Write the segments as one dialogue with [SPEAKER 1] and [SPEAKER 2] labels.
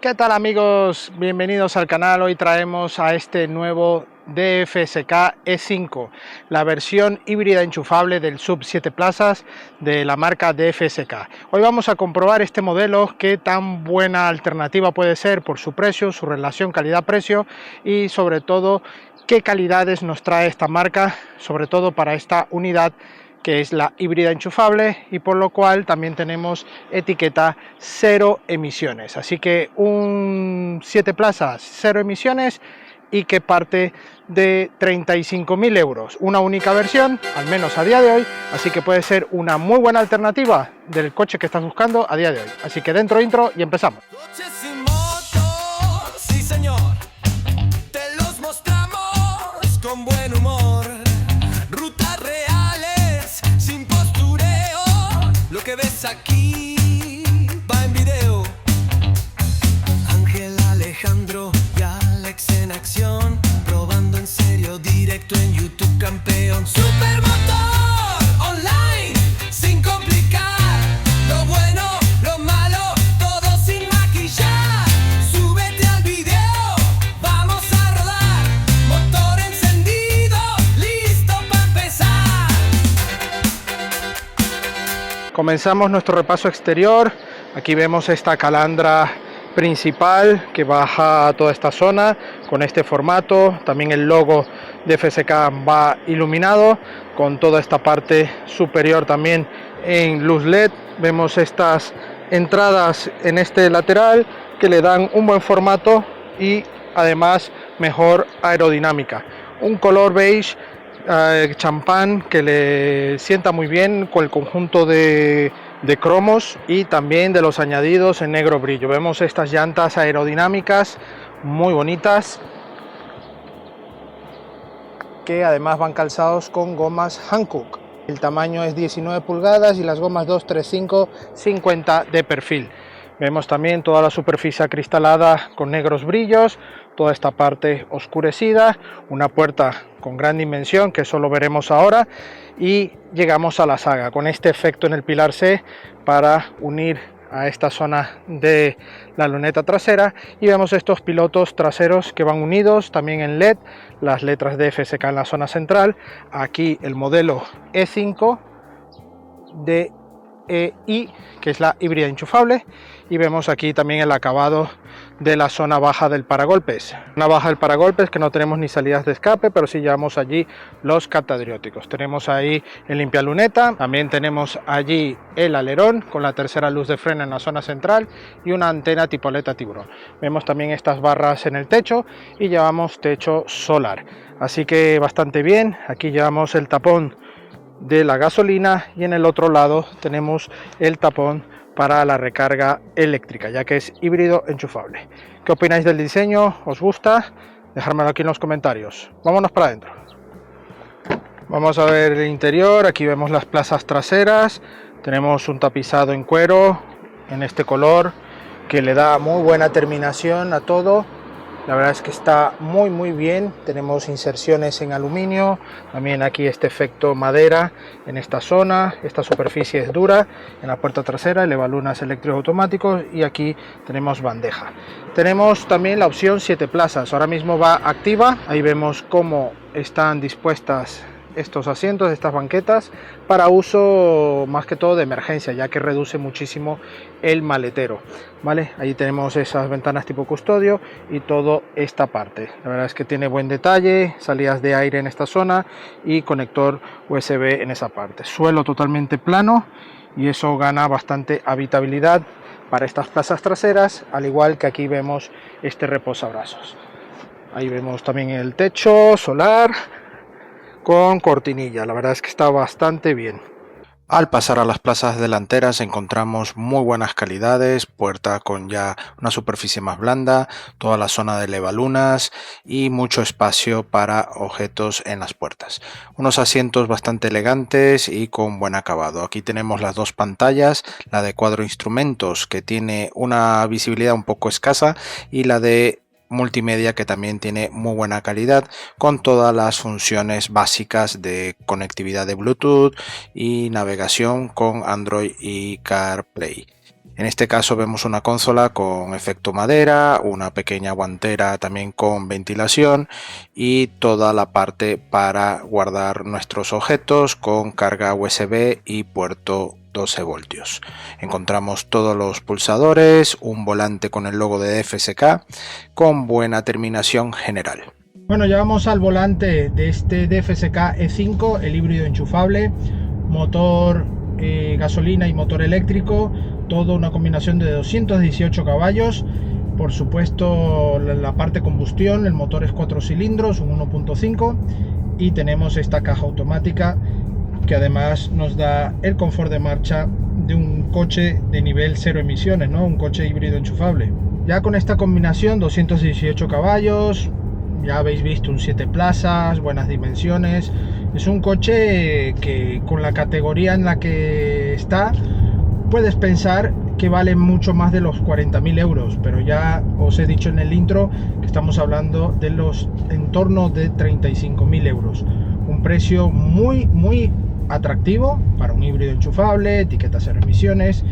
[SPEAKER 1] ¿Qué tal amigos? Bienvenidos al canal. Hoy traemos a este nuevo DFSK E5, la versión híbrida enchufable del sub 7 plazas de la marca DFSK. Hoy vamos a comprobar este modelo, qué tan buena alternativa puede ser por su precio, su relación calidad-precio y sobre todo qué calidades nos trae esta marca, sobre todo para esta unidad que es la híbrida enchufable, y por lo cual también tenemos etiqueta cero emisiones. Así que un 7 plazas, cero emisiones, y que parte de 35.000 euros. Una única versión, al menos a día de hoy, así que puede ser una muy buena alternativa del coche que estás buscando a día de hoy. Así que dentro intro y empezamos.
[SPEAKER 2] Coches y motos, sí señor, te los mostramos con buen humor. Rutas reales, sin postureo, lo que ves aquí va en video. Ángel, Alejandro y Alex en acción, probando en serio, directo en YouTube, campeón. Supermotor online, sin complicar, lo bueno, lo malo, todo sin maquillar. Súbete al video, vamos a rodar, motor encendido, listo para empezar.
[SPEAKER 1] Comenzamos nuestro repaso exterior. Aquí vemos esta calandra principal que baja a toda esta zona con este formato. También el logo de FSK va iluminado con toda esta parte superior también en luz LED. Vemos estas entradas en este lateral que le dan un buen formato y además mejor aerodinámica. Un color beige champán que le sienta muy bien con el conjunto de cromos y también de los añadidos en negro brillo. Vemos estas llantas aerodinámicas muy bonitas que además van calzados con gomas Hankook. El tamaño es 19 pulgadas y las gomas 235-50 de perfil. Vemos también toda la superficie acristalada con negros brillos, toda esta parte oscurecida, una puerta con gran dimensión que solo veremos ahora, y llegamos a la saga con este efecto en el pilar C para unir a esta zona de la luneta trasera, y vemos estos pilotos traseros que van unidos también en LED, las letras de FSK en la zona central. Aquí el modelo E5 de EI, que es la híbrida enchufable, y vemos aquí también el acabado de la zona baja del paragolpes. Una baja del paragolpes que no tenemos ni salidas de escape, pero sí llevamos allí los catadióticos. Tenemos ahí el limpialuneta, también tenemos allí el alerón con la tercera luz de freno en la zona central y una antena tipo aleta tiburón. Vemos también estas barras en el techo y llevamos techo solar, así que bastante bien. Aquí llevamos el tapón de la gasolina y en el otro lado tenemos el tapón para la recarga eléctrica, ya que es híbrido enchufable. ¿Qué opináis del diseño? ¿Os gusta? Dejármelo aquí en los comentarios. Vámonos para adentro. Vamos a ver el interior. Aquí vemos las plazas traseras. Tenemos un tapizado en cuero en este color que le da muy buena terminación a todo. La verdad es que está muy bien. Tenemos inserciones en aluminio, también aquí este efecto madera en esta zona. Esta superficie es dura en la puerta trasera, elevalunas eléctricos automáticos, y aquí tenemos bandeja. Tenemos también la opción 7 plazas, ahora mismo va activa. Ahí vemos cómo están dispuestas estos asientos, estas banquetas, para uso más que todo de emergencia, ya que reduce muchísimo el maletero, ¿vale? Ahí tenemos esas ventanas tipo custodio y toda esta parte. La verdad es que tiene buen detalle, salidas de aire en esta zona y conector USB en esa parte. Suelo totalmente plano y eso gana bastante habitabilidad para estas plazas traseras, al igual que aquí vemos este reposabrazos. Ahí vemos también el techo solar con cortinilla. La verdad es que está bastante bien. Al pasar a las plazas delanteras encontramos muy buenas calidades, puerta con ya una superficie más blanda, toda la zona de elevalunas y mucho espacio para objetos en las puertas. Unos asientos bastante elegantes y con buen acabado. Aquí tenemos las dos pantallas, la de cuadro instrumentos que tiene una visibilidad un poco escasa y la de multimedia que también tiene muy buena calidad con todas las funciones básicas de conectividad de Bluetooth y navegación con Android y CarPlay. En este caso vemos una consola con efecto madera, una pequeña guantera también con ventilación y toda la parte para guardar nuestros objetos con carga USB y puerto 12 voltios. Encontramos todos los pulsadores, un volante con el logo de DFSK con buena terminación general. Bueno, ya vamos al volante de este DFSK E5, el híbrido enchufable, motor gasolina y motor eléctrico, todo una combinación de 218 caballos. Por supuesto, la parte combustión, el motor es 4 cilindros, un 1.5, y tenemos esta caja automática que además nos da el confort de marcha de un coche de nivel 0 emisiones, ¿no? Un coche híbrido enchufable. Ya con esta combinación, 218 caballos, ya habéis visto un 7 plazas, buenas dimensiones. Es un coche que con la categoría en la que está, puedes pensar que vale mucho más de los 40.000 euros, pero ya os he dicho en el intro que estamos hablando de los en torno de 35.000 euros. Un precio muy atractivo para un híbrido enchufable, etiqueta 0 emisiones,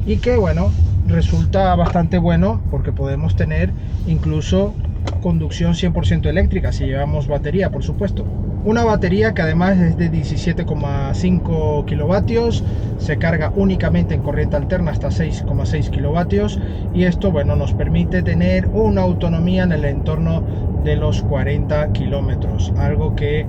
[SPEAKER 1] y que bueno, resulta bastante bueno porque podemos tener incluso conducción 100% eléctrica si llevamos batería, por supuesto. Una batería que además es de 17,5 kilovatios, se carga únicamente en corriente alterna hasta 6,6 kilovatios, y esto bueno, nos permite tener una autonomía en el entorno de los 40 kilómetros, algo que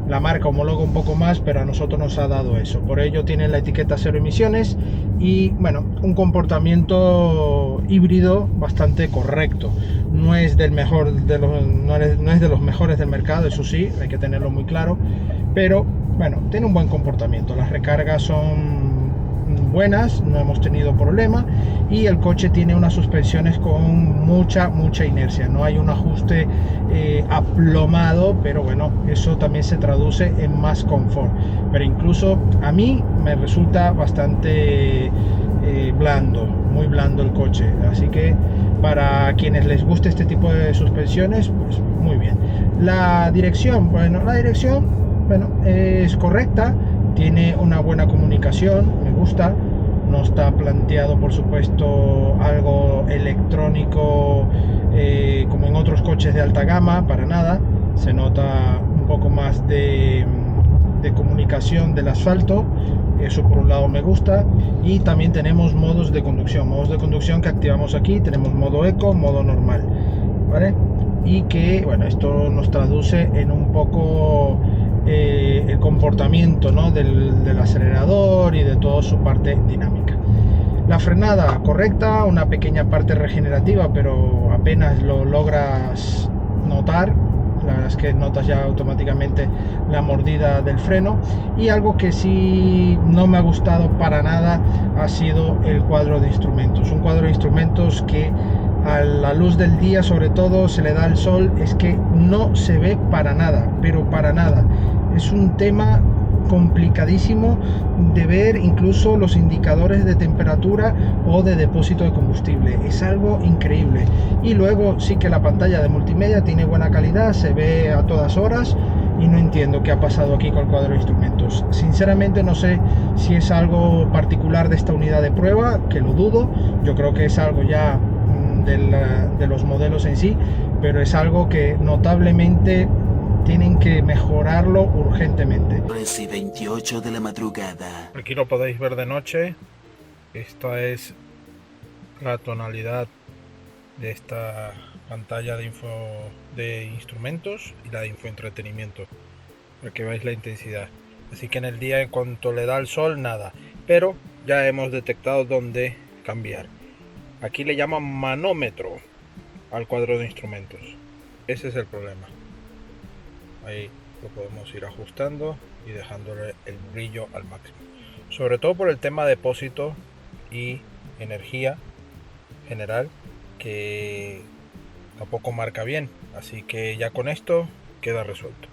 [SPEAKER 1] la marca homologa un poco más, pero a nosotros nos ha dado eso. Por ello tiene la etiqueta 0 emisiones y bueno, un comportamiento híbrido bastante correcto. No es del mejor de los, no es de los mejores del mercado, eso sí, hay que tenerlo muy claro, pero bueno, tiene un buen comportamiento. Las recargas son buenas, no hemos tenido problema, y el coche tiene unas suspensiones con mucha inercia, no hay un ajuste aplomado, pero bueno, eso también se traduce en más confort. Pero incluso a mí me resulta bastante blando, muy blando el coche, así que para quienes les guste este tipo de suspensiones, pues muy bien. La dirección es correcta, tiene una buena comunicación, me gusta. No está planteado, por supuesto, algo electrónico como en otros coches de alta gama, para nada. Se nota un poco más de comunicación del asfalto, eso por un lado me gusta. Y también tenemos modos de conducción que activamos aquí. Tenemos modo eco, modo normal, ¿vale? Y que bueno, esto nos traduce en un poco el comportamiento, ¿no? del acelerador y de toda su parte dinámica. La frenada correcta, una pequeña parte regenerativa, pero apenas lo logras notar. La verdad es que notas ya automáticamente la mordida del freno. Y algo que sí no me ha gustado para nada ha sido el cuadro de instrumentos. Un cuadro de instrumentos que a la luz del día, sobre todo, se le da el sol, es que no se ve para nada, pero para nada. Es un tema complicadísimo de ver, incluso los indicadores de temperatura o de depósito de combustible. Es algo increíble. Y luego sí que la pantalla de multimedia tiene buena calidad, se ve a todas horas, y no entiendo qué ha pasado aquí con el cuadro de instrumentos. Sinceramente no sé si es algo particular de esta unidad de prueba, que lo dudo. Yo creo que es algo ya de los modelos en sí, pero es algo que notablemente tienen que mejorarlo urgentemente.
[SPEAKER 2] 13:28 de la madrugada.
[SPEAKER 1] Aquí lo podéis ver de noche. Esta es la tonalidad de esta pantalla de info de instrumentos y la de infoentretenimiento, para que veáis la intensidad. Así que en el día, en cuanto le da el sol, nada, pero ya hemos detectado dónde cambiar. Aquí le llaman manómetro al cuadro de instrumentos. Ese es el problema. Ahí lo podemos ir ajustando y dejándole el brillo al máximo. Sobre todo por el tema de depósito y energía general, que tampoco marca bien. Así que ya con esto queda resuelto.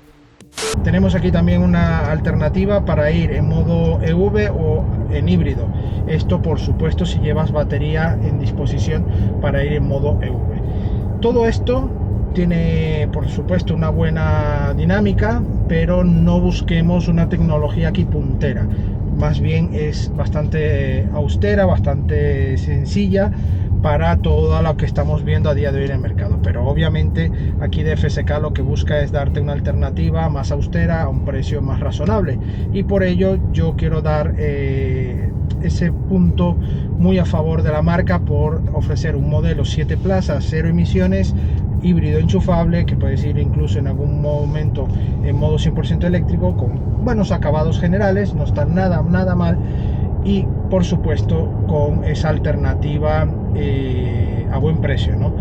[SPEAKER 1] Tenemos aquí también una alternativa para ir en modo EV o en híbrido. Esto, por supuesto, si llevas batería en disposición para ir en modo EV. Todo esto tiene, por supuesto, una buena dinámica, pero no busquemos una tecnología aquí puntera. más bien es bastante austera, bastante sencilla para todo lo que estamos viendo a día de hoy en el mercado. Pero obviamente aquí DFSK lo que busca es darte una alternativa más austera a un precio más razonable, y por ello yo quiero dar ese punto muy a favor de la marca por ofrecer un modelo 7 plazas, 0 emisiones, híbrido enchufable, que puedes ir incluso en algún momento en modo 100% eléctrico, con buenos acabados generales, no está nada mal, y por supuesto con esa alternativa a buen precio, ¿no?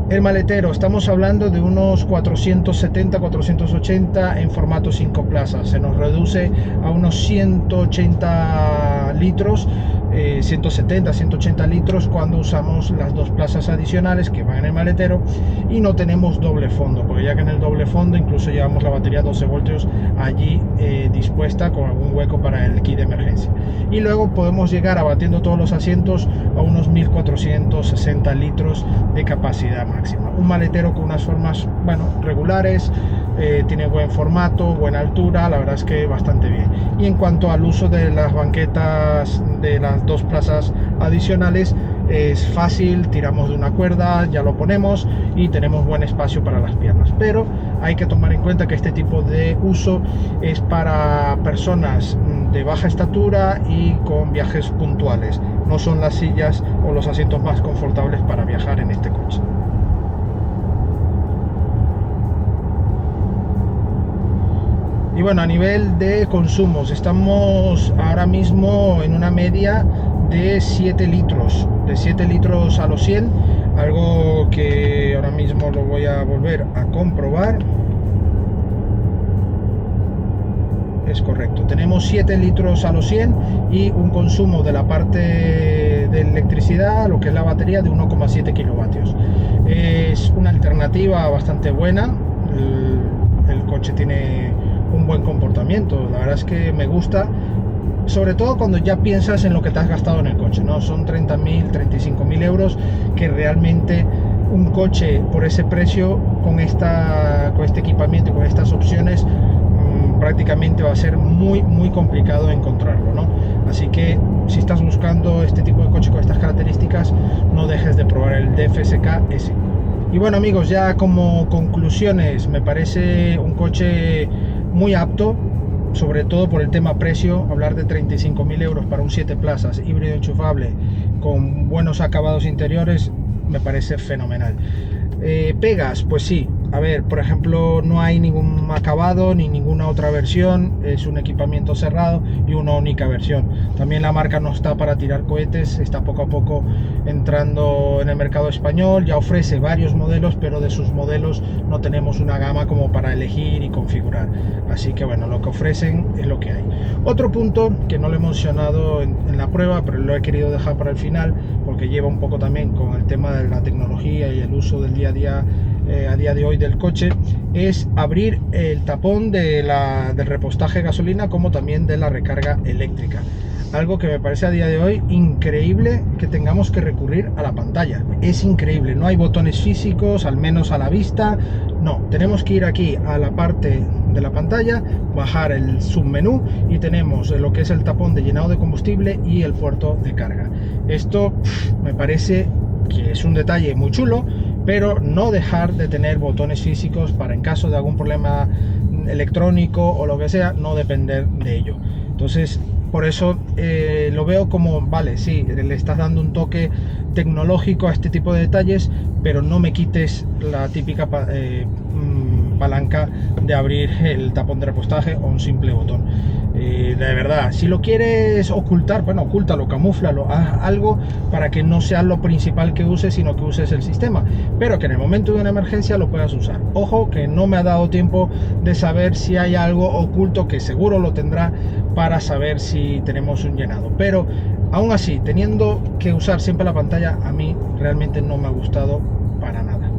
[SPEAKER 1] El maletero, estamos hablando de unos 470, 480 en formato 5 plazas, se nos reduce a unos 180 litros, 170, 180 litros cuando usamos las 2 plazas adicionales que van en el maletero, y no tenemos doble fondo, porque ya que en el doble fondo incluso llevamos la batería 12 voltios allí dispuesta con algún hueco para el kit de emergencia, y luego podemos llegar abatiendo todos los asientos a unos 1460 litros de capacidad máxima. Un maletero con unas formas, bueno, regulares, tiene buen formato, buena altura, la verdad es que bastante bien. Y en cuanto al uso de las banquetas de las 2 plazas adicionales, es fácil, tiramos de una cuerda, ya lo ponemos y tenemos buen espacio para las piernas, pero hay que tomar en cuenta que este tipo de uso es para personas de baja estatura y con viajes puntuales, no son las sillas o los asientos más confortables para viajar en este coche. Y bueno, a nivel de consumos, estamos ahora mismo en una media de 7 litros, a los 100, algo que ahora mismo lo voy a volver a comprobar. Es correcto, tenemos 7 litros a los 100 y un consumo de la parte de electricidad, lo que es la batería, de 1,7 kilovatios. Es una alternativa bastante buena, el coche tiene un buen comportamiento, la verdad es que me gusta, sobre todo cuando ya piensas en lo que te has gastado en el coche, ¿no? Son 30.000, 35.000 euros, que realmente un coche por ese precio, con este equipamiento y con estas opciones, prácticamente va a ser muy complicado encontrarlo, ¿no? Así que si estás buscando este tipo de coche con estas características, no dejes de probar el DFSK S5. Y bueno, amigos, ya como conclusiones, me parece un coche muy apto, sobre todo por el tema precio. Hablar de 35.000 euros para un 7 plazas híbrido enchufable con buenos acabados interiores me parece fenomenal. Pegas, pues sí, a ver, por ejemplo, no hay ningún acabado ni ninguna otra versión, es un equipamiento cerrado y una única versión. También la marca no está para tirar cohetes, está poco a poco entrando en el mercado español, ya ofrece varios modelos, pero de sus modelos no tenemos una gama como para elegir y configurar. Así que bueno, lo que ofrecen es lo que hay. Otro punto que no lo he mencionado en la prueba, pero lo he querido dejar para el final, porque lleva un poco también con el tema de la tecnología y el uso del día a día de hoy del coche, es abrir el tapón del repostaje de gasolina, como también de la recarga eléctrica. Algo que me parece a día de hoy increíble, que tengamos que recurrir a la pantalla. Es increíble, no hay botones físicos, al menos a la vista. No, tenemos que ir aquí a la parte de la pantalla, bajar el submenú y tenemos lo que es el tapón de llenado de combustible y el puerto de carga. Esto me parece que es un detalle muy chulo, pero no dejar de tener botones físicos para, en caso de algún problema electrónico o lo que sea, no depender de ello. Entonces, por eso lo veo como, vale, sí, le estás dando un toque tecnológico a este tipo de detalles, pero no me quites la típica palanca de abrir el tapón de repostaje o un simple botón. De verdad, si lo quieres ocultar, bueno, ocúltalo, camúflalo, haz algo para que no sea lo principal que uses, sino que uses el sistema, pero que en el momento de una emergencia lo puedas usar. Ojo, que no me ha dado tiempo de saber si hay algo oculto, que seguro lo tendrá, para saber si tenemos un llenado, pero aún así, teniendo que usar siempre la pantalla, a mí realmente no me ha gustado para nada.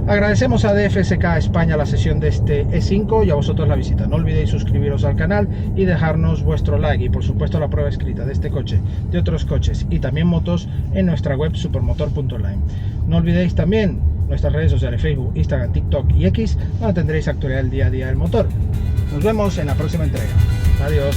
[SPEAKER 1] Agradecemos a DFSK España la sesión de este E5 y a vosotros la visita. No olvidéis suscribiros al canal y dejarnos vuestro like, y por supuesto la prueba escrita de este coche, de otros coches y también motos en nuestra web supermotor.online. No olvidéis también nuestras redes sociales: Facebook, Instagram, TikTok y X, donde tendréis actualidad del día a día del motor. Nos vemos en la próxima entrega. Adiós.